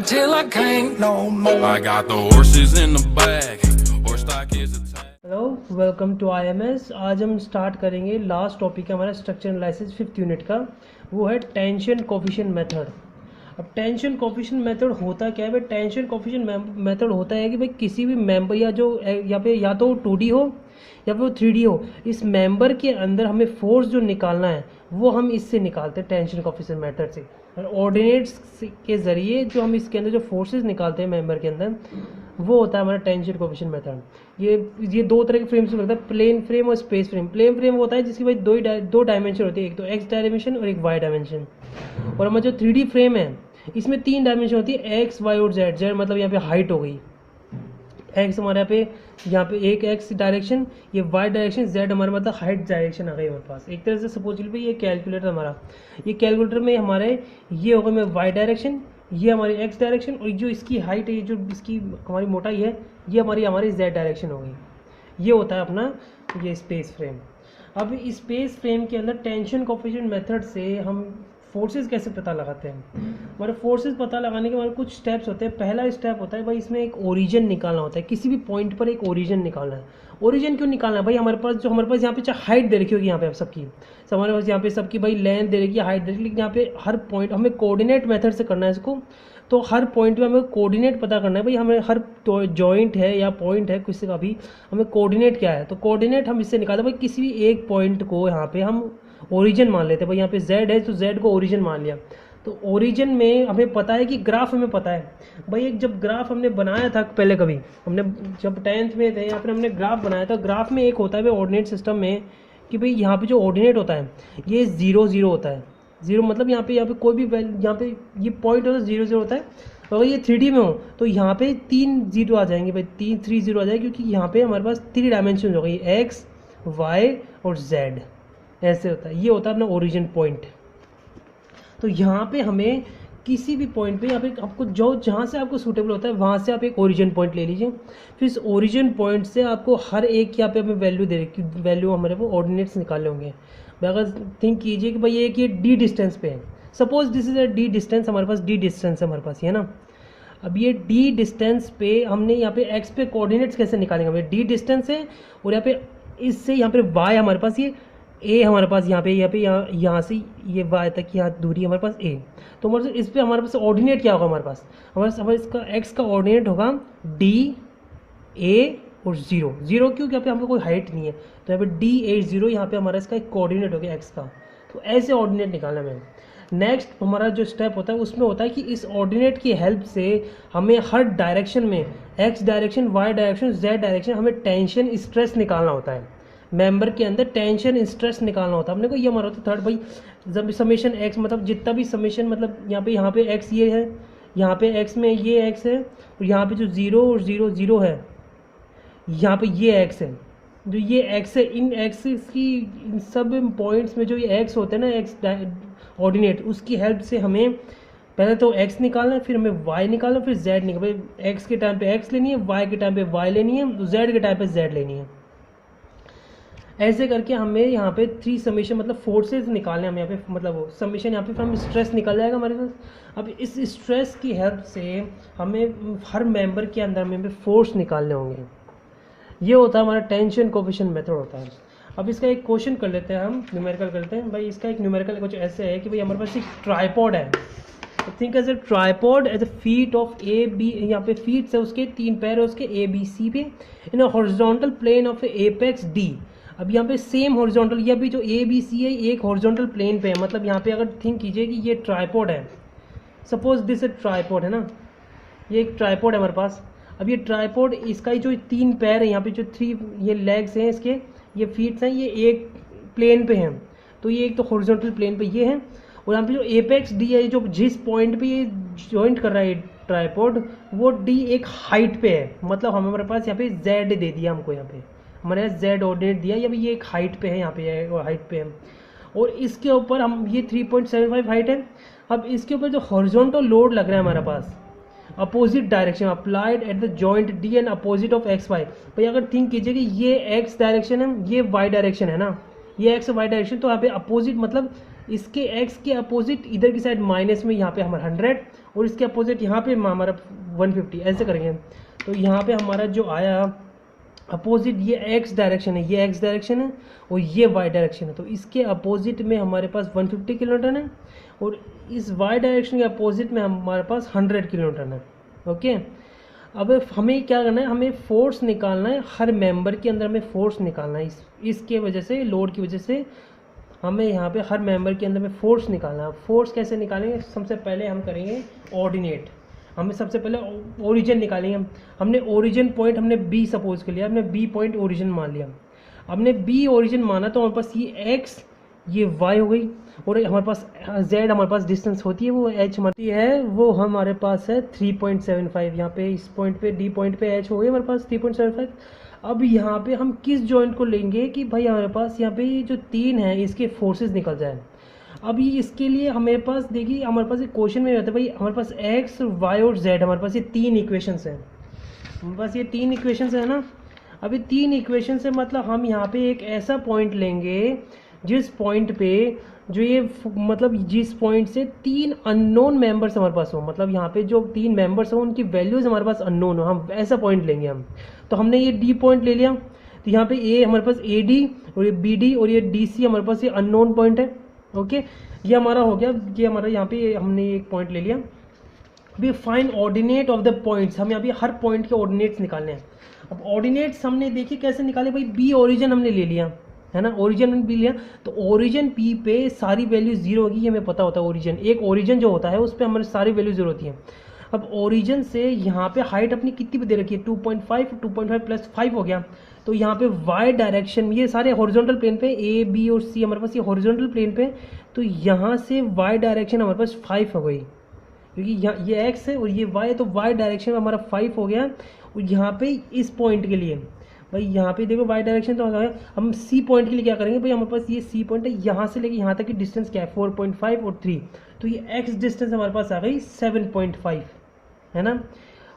till I can't no more. I got the horses in the back. Horse stock is a tag. Hello, welcome to IMS। आज हम start करेंगे last topic है हमारा structure analysis 5th unit का। वो है tension coefficient method. अब tension coefficient method होता क्या है भाई? टेंशन कोफिशिएंट मेथड होता है कि भाई किसी भी मेंबर या जो यहाँ पे या तो 2D हो या फिर 3D हो, इस मेंबर के अंदर हमें फोर्स जो निकालना है वो हम इससे निकालते हैं टेंशन कोफिशिएंट मेथड से। और ऑर्डिनेट्स के ज़रिए जो हम इसके अंदर जो फोर्सेस निकालते हैं मेंबर के अंदर, वो होता है हमारा टेंशन कोफिशिएंट मेथड। ये दो तरह के फ्रेम से लगता है, प्लेन फ्रेम और स्पेस फ्रेम। प्लेन फ्रेम होता है जिसकी भाई दो डायमेंशन होती है, एक तो एक्स डायमेंशन और एक वाई डायमेंशन। और हमारा जो 3D फ्रेम है इसमें 3 डायमेंशन होती है, एक्स वाई और जेड। जेड मतलब यहाँ पे हाइट हो गई, एक्स हमारे यहाँ पे एक एक्स डायरेक्शन, ये वाई डायरेक्शन, जेड हमारे मतलब हाइट डायरेक्शन आ गई हमारे पास। एक तरह से सपोज भाई ये कैलकुलेटर हमारा, ये कैलकुलेटर में हमारे ये होगा में वाई डायरेक्शन, ये हमारी एक्स डायरेक्शन, और जो इसकी हाइट है, जो इसकी हमारी मोटाई है, ये हमारी जेड डायरेक्शन हो गई। ये होता है अपना ये स्पेस फ्रेम। अब इस स्पेस फ्रेम के अंदर टेंशन कोफिशिएंट मेथड से हम फोर्सेस कैसे पता लगाते हैं? हमारे फोर्सेस पता लगाने के हमारे कुछ स्टेप्स होते हैं। पहला स्टेप होता है भाई इसमें एक ओरिजिन निकालना होता है, किसी भी पॉइंट पर एक ओरिजिन निकालना है। ओरिजिन क्यों निकालना है भाई? हमारे पास यहाँ पे चाहे हाइट दे रखी होगी, यहाँ पे सबकी हमारे पास यहाँ पे सबकी भाई लेंथ दे रखी है, हाइट दे रखी है, लेकिन यहाँ पे हर पॉइंट हमें कोऑर्डिनेट मेथड से करना है इसको। तो हर पॉइंट पे हमें कोऑर्डिनेट पता करना है भाई, हमें हर जॉइंट है या पॉइंट है किसी का भी, हमें कोऑर्डिनेट क्या है। तो कोऑर्डिनेट हम इससे निकालते हैं भाई, किसी भी एक पॉइंट को यहाँ पे हम ओरिजिन मान लेते हैं भाई। यहाँ पे z है तो z को ओरिजिन मान लिया। तो ओरिजिन में हमें पता है कि ग्राफ हमें पता है भाई। एक जब ग्राफ हमने बनाया था पहले, कभी हमने जब 10th में थे, यहाँ पर हमने ग्राफ बनाया था। ग्राफ में एक होता है भाई ऑर्डिनेट सिस्टम में कि भाई यहाँ पे जो ऑर्डिनेट होता है ये 0 0 होता है। 0 मतलब यहाँ पे कोई भी यहाँ पे ये पॉइंट होता है 0 0 होता है। अगर ये 3D में हो तो यहाँ पे 3 0 आ जाएंगे भाई, 3 0 आ जाएंगे, क्योंकि यहाँ पे हमारे पास 3 डायमेंशन हो गई, एक्स वाई और जेड। ऐसे होता है, ये होता है अपना ओरिजिन पॉइंट। तो यहाँ पे हमें किसी भी पॉइंट पे यहाँ पे आपको जो जहाँ से आपको सूटेबल होता है वहाँ से आप एक ओरिजिन पॉइंट ले लीजिए। फिर इस ओरिजिन पॉइंट से आपको हर एक यहाँ पे हमें वैल्यू दे रखी, वैल्यू हमारे वो ऑर्डिनेट्स निकालने होंगे। अगर थिंक कीजिए कि भाई एक ये डी डिस्टेंस पे है, suppose this is a D distance, हमारे पास डी डिस्टेंस है हमारे पास, है ना। अब ये डी डिस्टेंस पे हमने यहाँ पे एक्स पे कोऑर्डिनेट्स कैसे निकालेंगे? हमें डी डिस्टेंस है और यहाँ पे इससे यहाँ पे वाई हमारे पास, ये ए हमारे पास यहाँ से ये वाई तक की यहाँ दूरी हमारे पास ए। तो हमारे इस पे हमारे पास ऑर्डिनेट क्या होगा? हमारे इसका एक्स का ऑर्डिनेट होगा डी ए और 0 0, क्योंकि यहाँ पे हमको कोई हाइट नहीं है, तो यहाँ पे डी ए 0 यहाँ पे हमारा इसका एक कोऑर्डिनेट हो गया एक्स का। तो ऐसे ऑर्डिनेट निकालना है। नेक्स्ट हमारा जो स्टेप होता है उसमें होता है कि इस ऑर्डिनेट की हेल्प से हमें हर डायरेक्शन में, X direction, Y direction, Z direction, हमें टेंशन स्ट्रेस निकालना होता है। मेंबर के अंदर टेंशन स्ट्रेस निकालना होता है हमने को। ये हमारा होता है थर्ड भाई, जब समेशन एक्स, मतलब जितना भी समेशन, मतलब यहाँ पे एक्स ये है, यहाँ पे एक्स में ये एक्स है, और यहाँ पे जो 0 और 0 0 है, यहाँ पे ये एक्स है। जो ये एक्स है, इन एक्सिस की इन सब पॉइंट्स में जो ये एक्स होते हैं ना, एक्स ऑर्डिनेट, उसकी हेल्प से हमें पहले तो एक्स निकालना है, फिर हमें वाई निकालना है, फिर जेड निकालना है। एक्स के टाइम पे एक्स लेनी है, वाई के टाइम पे वाई लेनी है, तो जेड के टाइम पे जेड लेनी है। ऐसे करके हमें यहाँ पे 3 समेशन मतलब फोर्सेज निकालने, हम यहाँ पे मतलब वो समेशन यहाँ पे फिर हम स्ट्रेस निकल जाएगा हमारे पास। अब इस स्ट्रेस की हेल्प से हमें हर मेंबर के अंदर में फोर्स निकालने होंगे। ये होता है हमारा टेंशन कोफिशिएंट मेथड होता है। अब इसका एक क्वेश्चन कर लेते हैं, हम न्यूमेरिकल करते हैं भाई। इसका एक न्यूमेरिकल कुछ ऐसे है कि भाई हमारे पास एक ट्राइपॉड है। Think as a tripod as a feet of a B, यहाँ पे फीट्स है उसके 3 पैर है उसके ए बी सी पे, in a horizontal plane of apex D. अब यहाँ पे सेम हॉरिजॉन्टल, ये भी जो ए बी सी है एक हॉरिजॉन्टल प्लेन पे है। मतलब यहाँ पे अगर थिंक कीजिए कि ये ट्राइपॉड है, सपोज दिस ए ट्राइपॉड है ना, ये एक ट्राइपॉड है हमारे पास। अब ये ट्राइपॉड, इसका ही जो 3 पैर है, यहाँ पे जो 3 ये लेग्स हैं इसके, ये फीट्स हैं, ये एक प्लेन पे हैं। तो ये एक तो हॉरिजॉन्टल प्लेन पे ये है, और यहाँ पे जो एपेक्स डी है, जो जिस पॉइंट पे ये जॉइंट कर रहा है ट्राइपॉड, वो डी एक हाइट पे है। मतलब हमारे पास यहाँ पे जेड दे दिया हमको, यहाँ पे हमारे यहाँ जेड ऑर्डिनेट दिया, या ये एक हाइट पे है, यहाँ पे हाइट पे है। और इसके ऊपर हम ये 3.75 हाइट है। अब इसके ऊपर जो हॉरिजॉन्टल लोड लग रहा है हमारे पास, opposite direction applied at the joint D and opposite of X Y. भाई अगर थिंक कीजिए कि ये एक्स डायरेक्शन है, ये वाई डायरेक्शन है ना, ये एक्स वाई डायरेक्शन, तो यहाँ पे अपोजिट मतलब इसके एक्स के अपोजिट इधर की साइड माइनस में यहाँ पे हमारा 100 और इसके अपोजिट यहाँ पे हमारा 150, ऐसे करेंगे। तो यहाँ पे हमारा जो आया अपोजिट, ये एक्स डायरेक्शन है, ये एक्स डायरेक्शन है और ये वाई डायरेक्शन है, तो इसके अपोजिट में हमारे पास 150 किलोन्यूटन है और इस वाई डायरेक्शन के अपोजिट में हमारे पास 100 किलोन्यूटन है। ओके, अब हमें क्या करना है, हमें फोर्स निकालना है, हर मेंबर के अंदर हमें फोर्स निकालना है। इसके वजह से, लोड की वजह से हमें यहाँ पे हर मेंबर के अंदर में फोर्स निकालना है। फोर्स कैसे निकालेंगे, सबसे पहले हम करेंगे ऑर्डिनेट। हमें सबसे पहले ओरिजिन निकालेंगे। हमने ओरिजिन पॉइंट हमने बी सपोज कर लिया, हमने बी पॉइंट ओरिजिन मान लिया। हमने बी ओरिजिन माना तो हमारे पास ये एक्स, ये वाई हो गई और हमारे पास जेड हमारे पास डिस्टेंस होती है, वो एच हमारी है, वो हमारे पास है 3.75। यहाँ पे इस पॉइंट पे डी पॉइंट पे एच हो गई हमारे पास 3.75। अब यहाँ पे हम किस जॉइंट को लेंगे कि भाई हमारे पास यहाँ पे ये जो 3 है इसके फोर्सेस निकल जाए। अब ये इसके लिए हमारे पास देखिए, हमारे पास एक क्वेश्चन में रहता है भाई हमारे पास एक्स, वाई और जेड, हमारे पास ये 3 इक्वेशंस हैं, हमारे पास ये 3 इक्वेशंस है ना। अब ये 3 इक्वेशन से मतलब हम यहाँ पे एक ऐसा पॉइंट लेंगे जिस पॉइंट पे जो ये मतलब जिस पॉइंट से 3 अननोन मेंबर्स हमारे पास हो, मतलब यहाँ पे जो 3 मेंबर्स हो उनकी वैल्यूज हमारे पास अननोन हो, हम ऐसा पॉइंट लेंगे हम। तो हमने ये डी पॉइंट ले लिया, तो यहाँ पे ए हमारे पास ए डी और ये बी डी और ये डी सी हमारे पास ये अननोन पॉइंट है। ओके, ये हमारा हो गया, ये हमारा यहाँ पे हमने एक पॉइंट ले लिया। अभी find ordinate of the points, हमें अभी हर पॉइंट के ऑर्डिनेट्स निकालने हैं। अब ऑर्डिनेट्स हमने देखिए कैसे निकाले भाई, बी ओरिजिन हमने ले लिया है ना, ओरिजिन भी लिया, तो ओरिजिन पी पे सारी वैल्यू जीरो होगी, ये हमें पता होता है। ओरिजिन, एक ओरिजिन जो होता है उस पर हमारी सारी वैल्यू जीरो होती है। अब ओरिजिन से यहाँ पे हाइट अपनी कितनी भी दे रखी है, 2.5 प्लस 5 हो गया। तो यहाँ पे वाई डायरेक्शन, ये सारे हॉरिजॉन्टल प्लेन पे, ए बी और सी हमारे पास ये हॉरिजॉन्टल प्लेन पे, तो यहाँ से वाई डायरेक्शन हमारे पास 5 हो गई, क्योंकि यहाँ ये एक्स है और ये वाई है, तो वाई डायरेक्शन में हमारा 5 हो गया। और यहाँ पे इस पॉइंट के लिए भाई यहाँ पे देखो वाई डायरेक्शन तो है, हम सी पॉइंट के लिए क्या करेंगे भाई, हमारे पास ये सी पॉइंट है, यहाँ से लेके यहाँ तक की डिस्टेंस क्या है 4.5 और 3, तो ये एक्स डिस्टेंस हमारे पास आ गई 7.5 है ना।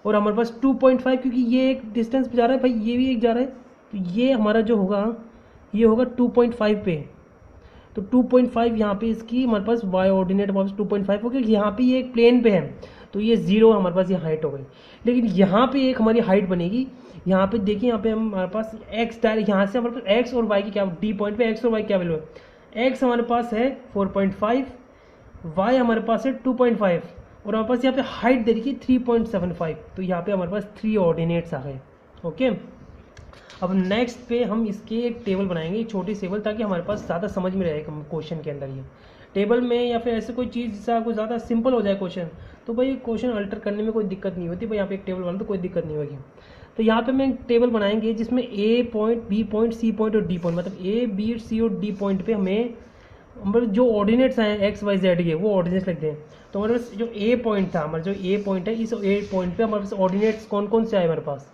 और हमारे पास 2.5 क्योंकि ये एक डिस्टेंस जा रहा है भाई, ये भी एक जा रहा है, तो ये हमारा जो होगा ये होगा 2.5 पे। तो 2.5 यहाँ पे इसकी हमारे पास वाई ऑर्डिनेट हमारे पास 2.5 हो गया। यहाँ पे ये एक प्लेन पे है तो ये 0 हमारे पास ये हाइट हो गई। लेकिन यहाँ पे एक हमारी हाइट बनेगी, यहाँ पे देखिए, यहाँ पे हमारे पास एक्स डायरेक्ट, यहाँ से हमारे पास एक्स और वाई की क्या, डी पॉइंट पे एक्स और वाई क्या वैल्यू है, एक्स हमारे पास है 4.5, वाई हमारे पास है 2.5 और हमारे पास यहाँ पे हाइट दे रखी है 3.75, तो यहाँ पे हमारे पास 3 ऑर्डिनेट्स आ गए। ओके, अब नेक्स्ट पे हम इसके एक टेबल बनाएंगे, एक छोटी टेबल, ताकि हमारे पास ज़्यादा समझ में रहे क्वेश्चन के अंदर। ये टेबल में या फिर ऐसे कोई चीज़ जिससे कुछ ज़्यादा सिंपल हो जाए क्वेश्चन, तो भाई क्वेश्चन अल्टर करने में कोई दिक्कत नहीं होती भाई, यहाँ पे एक टेबल बना तो कोई दिक्कत नहीं होगी। तो यहाँ पे मैं टेबल बनाएंगे जिसमें A point, B point, C point और डी पॉइंट, मतलब ए बी सी और डी पॉइंट पे हमें मतलब जो ऑर्डिनेट्स हैं एक्स वाई जेड के, वो ऑर्डिनेट्स लिखते हैं। तो हमारे पास जो ए पॉइंट था, हमारा जो ए पॉइंट है, इस ए पॉइंट पे हमारे पास ऑर्डिनेट्स कौन कौन से आए हमारे पास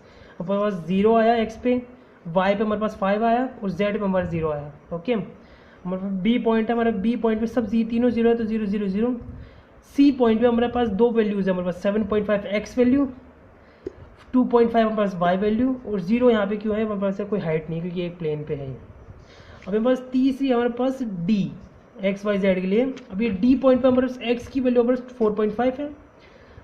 0 आया एक्स पे, वाई पे हमारे पास 5 आया और जेड पे हमारे 0 आया। ओके, हमारे पास बी पॉइंट है, हमारे बी पॉइंट पे सब तीनों 0 है तो 0 0 0। सी पॉइंट पे हमारे पास 2 वैल्यूज़ है, हमारे पास 7.5 एक्स वैल्यू, 2.5 हमारे पास वाई वैल्यू और 0 यहाँ पे क्यों है, हमारे पास कोई हाइट नहीं क्योंकि एक प्लेन पे है। अब हमारे पास तीसरी हमारे पास डी एक्स वाई जेड के लिए, अब ये डी पॉइंट पे हमारे पास एक्स की वैल्यू हमारे पास 4.5 है,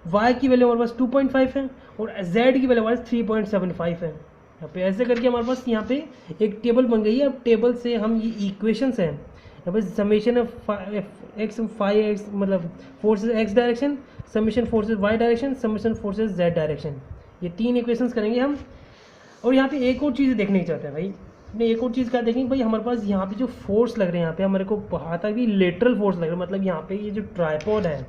वाई की वैल्यू हमारे पास 2.5 है और जेड की वैल्यू हमारे पास 3.75 है। यहाँ पे ऐसे करके हमारे पास यहाँ पे एक टेबल बन गई है। अब टेबल से हम ये इक्वेशंस हैं, यहाँ पे समेशन एक्स फाइव एक्स मतलब forces X direction, summation forces Y direction, summation forces Z direction, ये 3 इक्वेशंस करेंगे हम। और यहाँ पे एक और चीज़ देखने की चाहते हैं भाई, अपने एक और चीज़ क्या देखेंगे भाई, हमारे पास यहाँ पे जो फोर्स लग रहे हैं, यहाँ पे हमारे को आता भी लेटरल फोर्स लग रहा है, मतलब यहाँ पे ये जो ट्राइपॉड है,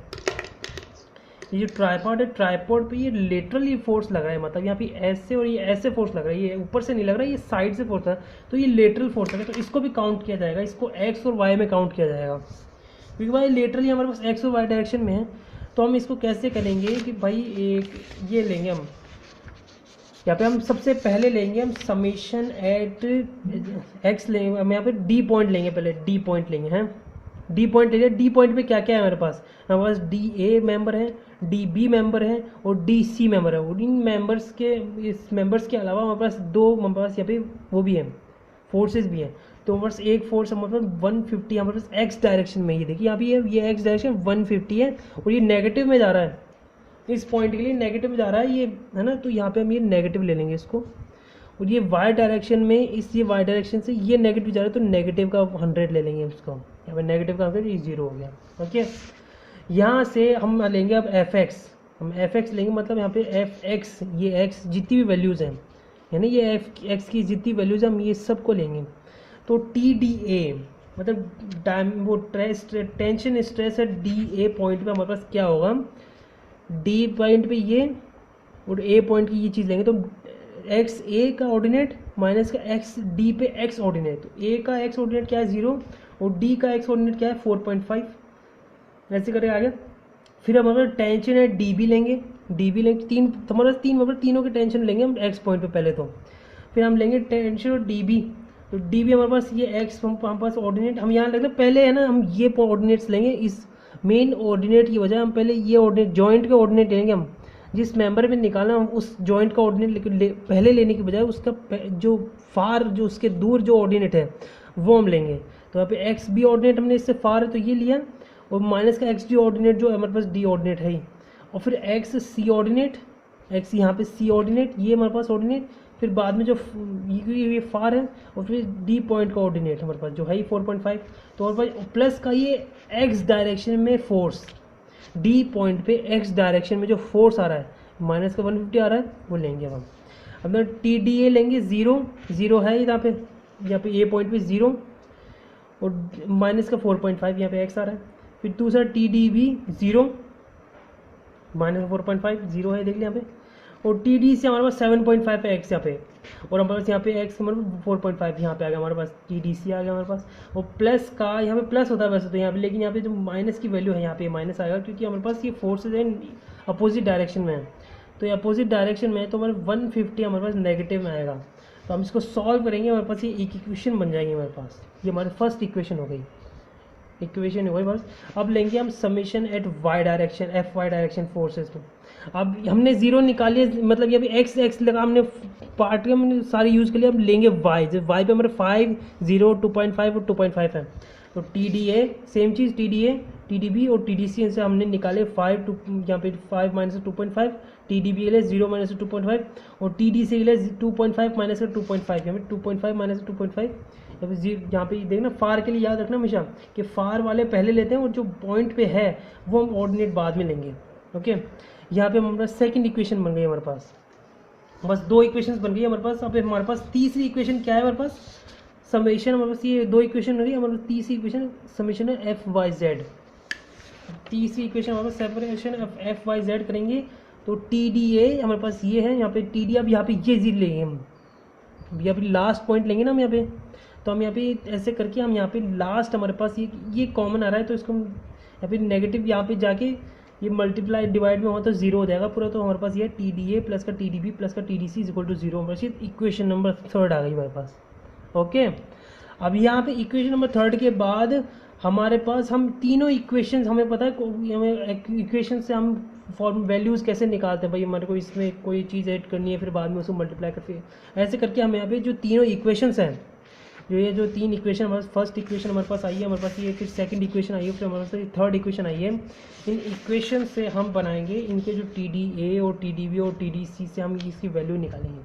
ये जो ट्राइपॉड है, ट्राइपॉड पे ये लेटरली फोर्स लग रहा है, मतलब यहाँ पे ऐसे और ये ऐसे फोर्स लग रहा है, ये ऊपर से नहीं लग रहा है, ये साइड से फोर्स है, तो ये लेटरल फोर्स है, तो इसको भी काउंट किया जाएगा, इसको एक्स और वाई में काउंट किया जाएगा, क्योंकि भाई लेटरली हमारे पास एक्स और वाई डायरेक्शन में है। तो हम इसको कैसे करेंगे कि भाई एक ये लेंगे हम, यहाँ पे हम सबसे पहले लेंगे हम समेशन एट एक्स लेंगे, हम यहाँ पे डी पॉइंट लेंगे, पहले डी पॉइंट लेंगे हैं, डी पॉइंट ले लिया। डी पॉइंट पे क्या क्या है हमारे पास डी ए मेंबर है, डी बी मेंबर है और डी सी मेंबर है। और इन मेंबर्स के, इस मेंबर्स के अलावा हमारे पास हमारे पास यहाँ पे वो भी है, फोर्सेस भी हैं। तो हमारे पास एक फोर्स हमारे पास 150 हमारे पास एक्स डायरेक्शन में, ये देखिए यहाँ पे ये एक्स डायरेक्शन 150 है और ये नेगेटिव में जा रहा है, इस पॉइंट के लिए नेगेटिव जा रहा है ये, है ना, तो यहाँ पे हम ये नेगेटिव ले लेंगे इसको, और ये वाई डायरेक्शन में ये वाई डायरेक्शन से ये नेगेटिव जा रहा है तो नेगेटिव का 100 ले लेंगे इसको, यहाँ पे नेगेटिव का 100, ये 0 हो गया। ओके, यहाँ से हम लेंगे अब हम एफ एक्स लेंगे, मतलब यहाँ पे एफ एक्स, ये एक्स जितनी भी वैल्यूज़ हैं, यानी ये एफ एक्स की जितनी वैल्यूज़ हम ये सब को लेंगे। तो टी डी ए मतलब वो टेंशन स्ट्रेस है डी ए पॉइंट पे हमारे पास क्या होगा, डी पॉइंट पे ये और ए पॉइंट की ये चीज़ लेंगे, तो एक्स ए का ऑर्डिनेट माइनस का एक्स डी पे एक्स ऑर्डिनेट, तो ए का एक्स ऑर्डिनेट क्या है 0 और डी का एक्स ऑर्डिनेट क्या है 4.5, ऐसे करके आगे। फिर हमारे टेंशन है डी बी लेंगे, हमारे तीनों के टेंशन लेंगे हम एक्स पॉइंट पे पहले तो, फिर हम लेंगे टेंशन और डी बी, तो डी बी हमारे पास ये एक्स हमारे पास ऑर्डिनेट, हम यहाँ लगना पहले है ना, हम ये ऑर्डिनेट्स लेंगे, इस मेन ऑर्डिनेट की वजह हम पहले ये ऑर्डिनेट जॉइंट के ऑर्डिनेट लेंगे, हम जिस मेंबर में निकालना हम उस जॉइंट का ऑर्डिनेट पहले लेने की बजाय उसका जो फार जो उसके दूर जो ऑर्डिनेट है वो हम लेंगे। तो यहाँ पे एक्स बी ऑर्डिनेट हमने इससे फार है तो ये लिया, और माइनस का एक्स डी ऑर्डिनेट जो हमारे पास डी ऑर्डिनेट है ही, और फिर एक्स सी ऑर्डिनेट, एक्स यहाँ पे सी ऑर्डिनेट, ये हमारे पास ऑर्डिनेट, फिर बाद में जो ये फार है, और फिर डी पॉइंट का ऑर्डिनेट हमारे पास जो है 4.5, तो हमारे पास प्लस का ये एक्स डायरेक्शन में फोर्स, डी पॉइंट पे एक्स डायरेक्शन में जो फोर्स आ रहा है माइनस का 150 आ रहा है वो लेंगे हम। अब टी डी ए लेंगे 0 है यहाँ पे ए पॉइंट पे 0 और माइनस का 4.5 यहाँ पे एक्स आ रहा है। फिर दूसरा टी डी बी 0 माइनस 4.5 0 है, देख लिया यहाँ पे, और टी डी से हमारे पास 7.5 है एक्स यहाँ पे, और हमारे पास यहाँ पे एक्स हमारे पास 4.5 यहाँ पे आ गया, हमारे पास टी डी सी आ गया हमारे पास, और प्लस का यहाँ पे प्लस होता है वैसे तो यहाँ पे, लेकिन यहाँ पे जो माइनस की वैल्यू है यहाँ पे माइनस आएगा क्योंकि हमारे पास ये फोर्सेज है अपोजिट डायरेक्शन में है, तो ये अपोजिट डायरेक्शन में है तो हमारे 150 हमारे पास नेगेटिव में आएगा। तो हम इसको सॉल्व करेंगे, हमारे पास ये एक इक्वेशन बन जाएगी हमारे पास, ये हमारी फर्स्ट इक्वेशन हो गई, इक्वेशन हो गई बस। अब लेंगे हम summation at Y direction, F Y direction forces में। अब हमने 0 निकालिए, मतलब ये अभी एक्स लगा, हमने पार्ट के हमने सारे यूज़ कर लिया। अब लेंगे वाई, जब वाई पे हमारे 5 0 2.5 और 2.5 है, तो टी डी ए सेम चीज़, T D A T D B और टी डी सी से हमने निकाले 5 यहाँ पे 5 माइनस 2.5, टी डी बी के लिए 0 माइनस 2.5 और टी डी सी के लिए 2.5 माइनस 2.5, यहाँ पे 2.5 माइनस 2.5, यहाँ पे देखना फार के लिए याद रखना हमेशा कि फार वाले पहले लेते हैं और जो पॉइंट पे है वो हम ऑर्डिनेट बाद में लेंगे। ओके, यहाँ पे हमारे पास सेकंड इक्वेशन बन गई, हमारे पास बस 2 इक्वेशंस बन गई हमारे पास। अब हमारे पास तीसरी इक्वेशन क्या है, हमारे पास समेशन, हमारे पास ये 2 इक्वेशन हो गई, हमारे पास तीसरी इक्वेशन समेशन है एफ वाई जेड। तीसरी इक्वेशन हमारे पास separation of F Y Z करेंगे, तो टी डी ए हमारे पास ये है, यहाँ पे टी डी, अब यहाँ पे ये जीरो लेंगे हम, यहाँ पे लास्ट पॉइंट लेंगे ना हम यहाँ पे, तो हम यहाँ पे ऐसे करके हम यहाँ पे लास्ट हमारे पास ये कॉमन आ रहा है, तो इसको हम यहाँ पे नेगेटिव यहाँ पे जाके ये मल्टीप्लाई डिवाइड में हुआ तो 0 हो जाएगा पूरा, तो हमारे पास ये टी डी ए प्लस का टी डी बी प्लस का T D C is equal to 0, हमारे पास इक्वेशन नंबर 3 आ गई हमारे पास। ओके, अब यहाँ पे इक्वेशन नंबर 3 के बाद हमारे पास हम तीनों इक्वेशंस, हमें पता है हमें इक्वेशन से हम फॉर्म वैल्यूज़ कैसे निकालते हैं भाई, हमारे को इसमें कोई चीज़ ऐड करनी है फिर बाद में उसको मल्टीप्लाई करके, ऐसे करके हम यहाँ पे जो तीनों इक्वेशंस हैं, जो 3 इक्वेशन हमारे फर्स्ट इक्वेशन हमारे पास आई है, हमारे पास ये फिर सेकंड इक्वेशन आई है, फिर हमारे पास थर्ड इक्वेशन आई है। इन इक्वेशन से हम बनाएंगे इनके जो टी डी ए और टी डी बी और टी डी सी से हम इसकी वैल्यू निकालेंगे,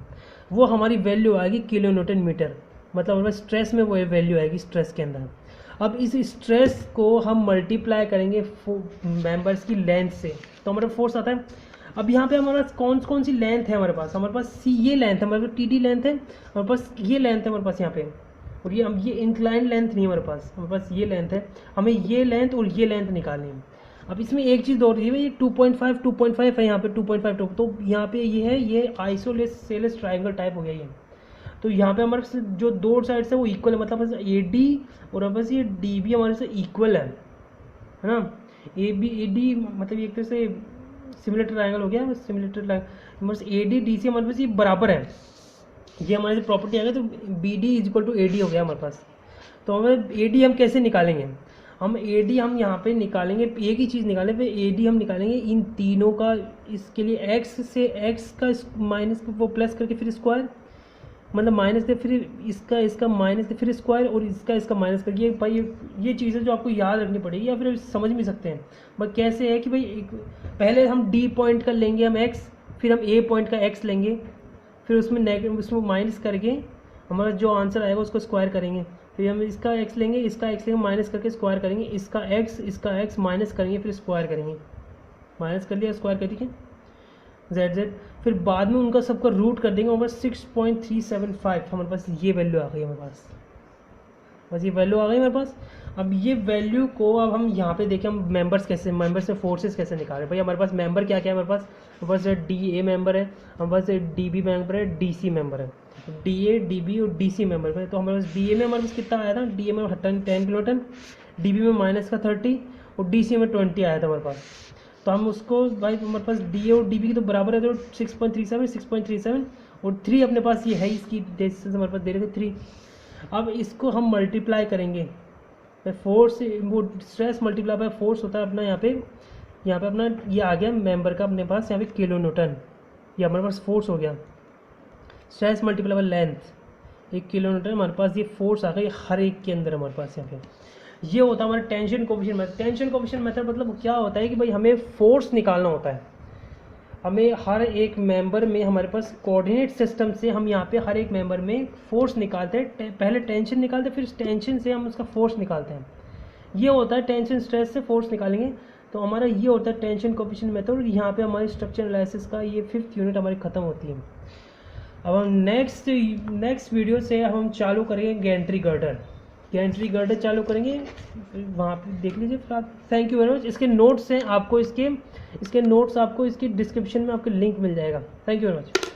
वो हमारी वैल्यू आएगी किलो न्यूटन मीटर, मतलब हमारे पास स्ट्रेस में वो वैल्यू आएगी स्ट्रेस के अंदर। अब इस स्ट्रेस को हम मल्टीप्लाई करेंगे मेंबर्स की लेंथ से, तो हमारा फोर्स आता है। अब यहाँ पे हमारे पास कौन सी लेंथ है, हमारे पास सी ये लेंथ है, हमारे पास टी डी लेंथ है, हमारे पास ये लेंथ है हमारे पास यहाँ पे, और ये अब ये इंक्लाइन लेंथ नहीं है हमारे पास ये लेंथ है, हमें ये लेंथ और ये लेंथ निकालनी है। अब इसमें एक चीज़ और है, ये 2.5 है यहाँ पे 2.5, तो यहाँ पे ये है, ये आइसोसेलेस ट्राइंगल टाइप हो गया ये, तो यहाँ पे हमारे पास जो 2 साइड से वो इक्वल है, मतलब ए डी और हमारे पास ये डी बी हमारे से इक्वल है ना, ए डी मतलब एक तरह से सिमिलर ट्राइंगल हो गया, सिमिलर ट्राइंगल हमारे ए डी डी सी हमारे पास ये बराबर है, ये हमारे प्रॉपर्टी आ गया, तो B D is equal to A D हो गया हमारे पास। तो हमें ए डी हम कैसे निकालेंगे, हम ए डी हम यहाँ पे निकालेंगे, एक ही चीज़ निकालें, फिर ए डी हम निकालेंगे इन तीनों का, इसके लिए एक्स से एक्स का माइनस वो प्लस करके फिर स्क्वायर, मतलब माइनस दे, फिर इसका माइनस दे, फिर स्क्वायर, और इसका माइनस करिए भाई। ये चीज़ें जो आपको याद रखनी पड़ेगी, या फिर समझ भी सकते हैं। बट कैसे है कि भाई पहले हम डी पॉइंट का लेंगे हम एक्स, फिर हम ए पॉइंट का एक्स लेंगे, फिर उसमें माइनस करके हमारा जो आंसर आएगा उसको स्क्वायर करेंगे, फिर हम इसका एक्स लेंगे माइनस करके स्क्वायर करेंगे, इसका एक्स माइनस करेंगे, फिर स्क्वायर करेंगे, माइनस कर लिया स्क्वायर कर दिए जेड, फिर बाद में उनका सबका रूट कर देंगे। हमारे 6.375 हमारे पास ये वैल्यू आ गई हमारे पास, बस ये वैल्यू आ गई हमारे पास। अब ये वैल्यू को अब हम यहाँ पे देखें, हम मेंबर्स से फोर्सेस कैसे निकालें। भाई हमारे पास मेंबर क्या क्या है, हमारे पास डी ए मेंबर है, हमारे पास डी बी मेंबर है, डी सी मेंबर है, डी ए डी बी और डी सी मेंबर है। तो हमारे पास डी ए में हमारे पास कितना आया था, डी ए में 10 किलोटन, डी बी में माइनस का 30 और डी सी में 20 आया था हमारे पास। तो हम उसको भाई हमारे पास डी ए और डी बी की तो बराबर है, तो 6.37 और 3 अपने पास ये है, इसकी डिस्टेंस हमारे पास दे रहे थे 3। अब इसको हम मल्टीप्लाई करेंगे फोर्स, वो स्ट्रेस मल्टीप्लाई बाय फोर्स होता है अपना यहाँ पे अपना ये आ गया मेंबर का अपने पास यहाँ पे किलो न्यूटन, ये हमारे पास फोर्स हो गया। Stress multiply by length 1 kilo Newton, हमारे पास ये फोर्स आ गई हर एक के अंदर हमारे पास यहाँ पे। ये होता है हमारा tension coefficient method. Tension coefficient method मतलब क्या होता है कि भाई हमें फोर्स निकालना होता है, हमें हर एक मेंबर में हमारे पास कोऑर्डिनेट सिस्टम से हम यहाँ पे हर एक मेंबर में फोर्स निकालते हैं। पहले टेंशन निकालते हैं, फिर टेंशन से हम उसका फोर्स निकालते हैं। ये होता है टेंशन स्ट्रेस से फोर्स निकालेंगे, तो हमारा ये होता है टेंशन कोएफिशिएंट मेथड। यहाँ पे हमारी स्ट्रक्चर एनालिसिस का ये 5th यूनिट हमारी ख़त्म होती है। अब हम नेक्स्ट वीडियो से हम चालू करेंगे गैंट्री गर्डर चालू करेंगे, वहाँ पे देख लीजिए फिर आप। Thank you very much. इसके नोट्स हैं आपको, इसके नोट्स आपको इसकी डिस्क्रिप्शन में आपके लिंक मिल जाएगा। Thank you very much.